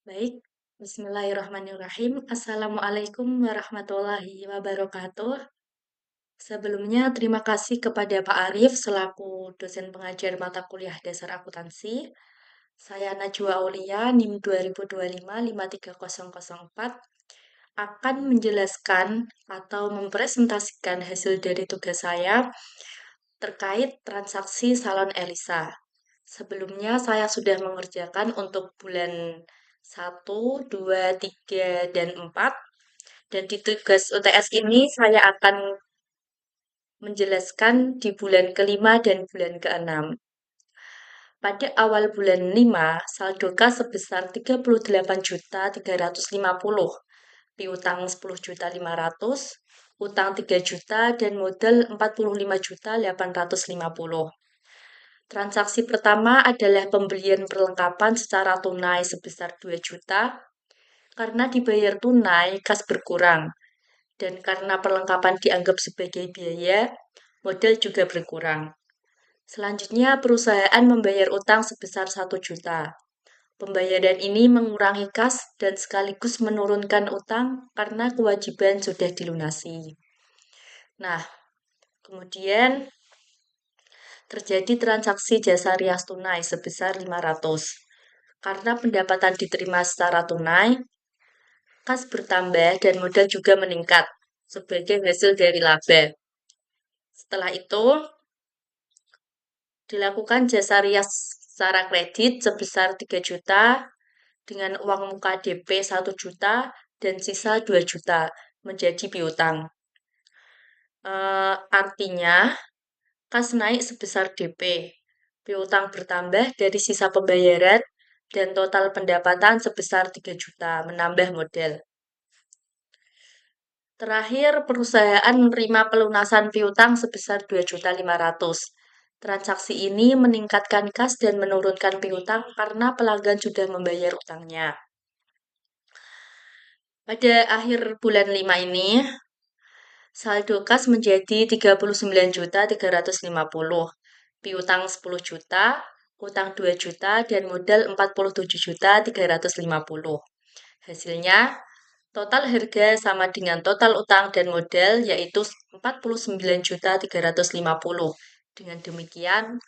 Baik, Bismillahirrahmanirrahim. Assalamualaikum warahmatullahi wabarakatuh. Sebelumnya, terima kasih kepada Pak Arif selaku dosen pengajar mata kuliah dasar akuntansi. Saya Najwa Aulia, NIM 2025-53004, akan menjelaskan atau mempresentasikan hasil dari tugas saya terkait transaksi salon Elisa. Sebelumnya saya sudah mengerjakan untuk bulan 1, 2, 3, dan 4. Dan di tugas UTS ini saya akan menjelaskan di bulan kelima dan bulan keenam. Pada awal bulan 5, saldo kas sebesar 38.350, piutang 10.500, utang 3 juta, dan modal 45.850. Transaksi pertama adalah pembelian perlengkapan secara tunai sebesar 2 juta. Karena dibayar tunai, kas berkurang. Dan karena perlengkapan dianggap sebagai biaya, modal juga berkurang. Selanjutnya, perusahaan membayar utang sebesar 1 juta. Pembayaran ini mengurangi kas dan sekaligus menurunkan utang karena kewajiban sudah dilunasi. Nah, kemudian terjadi transaksi jasa rias tunai sebesar 500. Karena pendapatan diterima secara tunai, kas bertambah dan modal juga meningkat sebagai hasil dari laba. Setelah itu, dilakukan jasa rias secara kredit sebesar 3 juta dengan uang muka DP 1 juta dan sisa 2 juta menjadi piutang. Artinya, kas naik sebesar DP, piutang bertambah dari sisa pembayaran, dan total pendapatan sebesar 3 juta, menambah modal. Terakhir, perusahaan menerima pelunasan piutang sebesar 2.500.000. Transaksi ini meningkatkan kas dan menurunkan piutang karena pelanggan sudah membayar utangnya. Pada akhir bulan 5 ini, saldo kas menjadi 39.350, piutang 10 juta, utang 2 juta, dan modal 47.350. Hasilnya, total harga sama dengan total utang dan modal, yaitu 49.350. Dengan demikian,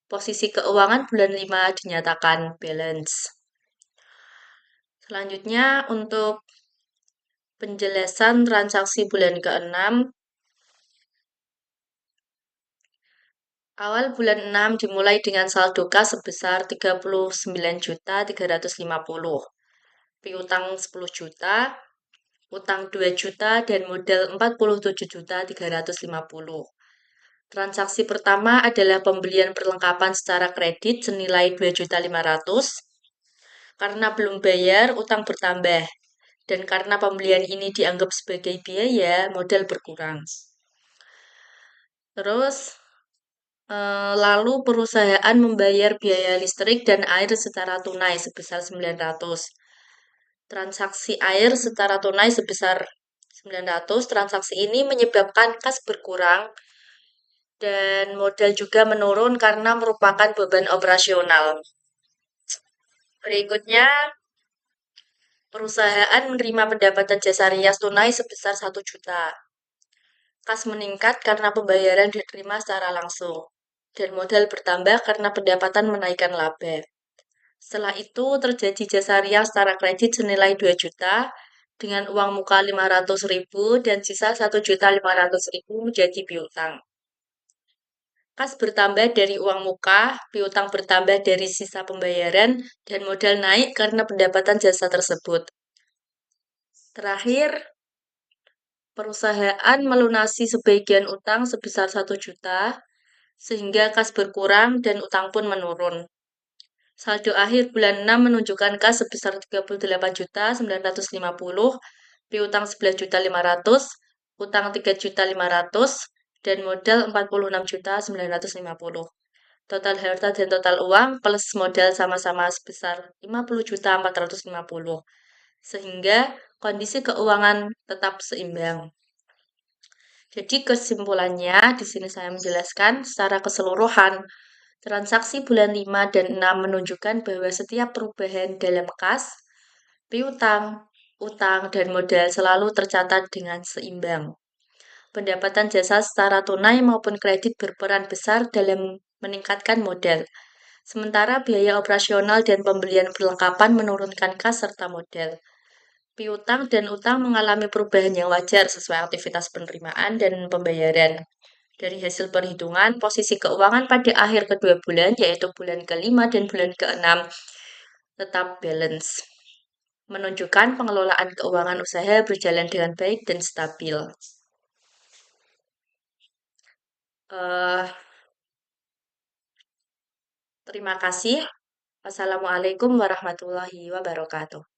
posisi keuangan bulan 5 dinyatakan balance. Selanjutnya, untuk penjelasan transaksi bulan ke-6, awal bulan 6 dimulai dengan saldo kas sebesar 39.350, piutang 10 juta, utang 2 juta, dan modal 47.350. Transaksi pertama adalah pembelian perlengkapan secara kredit senilai 2.500.000. Karena belum bayar, utang bertambah. Dan karena pembelian ini dianggap sebagai biaya, modal berkurang. Terus, lalu perusahaan membayar biaya listrik dan air secara tunai sebesar 900. Transaksi air secara tunai sebesar 900. Transaksi ini menyebabkan kas berkurang dan modal juga menurun karena merupakan beban operasional. Berikutnya, perusahaan menerima pendapatan jasa rias tunai sebesar 1 juta. Kas meningkat karena pembayaran diterima secara langsung. Dan modal bertambah karena pendapatan menaikkan laba. Setelah itu terjadi jasa rias secara kredit senilai 2 juta dengan uang muka 500.000 dan sisa 1.500.000 menjadi piutang. Kas bertambah dari uang muka, piutang bertambah dari sisa pembayaran, dan modal naik karena pendapatan jasa tersebut. Terakhir, perusahaan melunasi sebagian utang sebesar 1 juta, sehingga kas berkurang dan utang pun menurun. Saldo akhir bulan 6 menunjukkan kas sebesar 38.950, piutang 11.500, utang 3.500, dan modal 46.950. Total harta dan total uang plus modal sama-sama sebesar 50.450. Sehingga kondisi keuangan tetap seimbang. Jadi kesimpulannya, di sini saya menjelaskan secara keseluruhan, transaksi bulan 5 dan 6 menunjukkan bahwa setiap perubahan dalam kas Piutang, utang, dan modal selalu tercatat dengan seimbang. Pendapatan jasa secara tunai maupun kredit berperan besar dalam meningkatkan modal. Sementara biaya operasional dan pembelian perlengkapan menurunkan kas serta modal. Piutang dan utang mengalami perubahan yang wajar sesuai aktivitas penerimaan dan pembayaran. Dari hasil perhitungan, posisi keuangan pada akhir kedua bulan, yaitu bulan kelima dan bulan keenam, tetap balance, menunjukkan pengelolaan keuangan usaha berjalan dengan baik dan stabil. Eh, Terima kasih. Wassalamualaikum warahmatullahi wabarakatuh.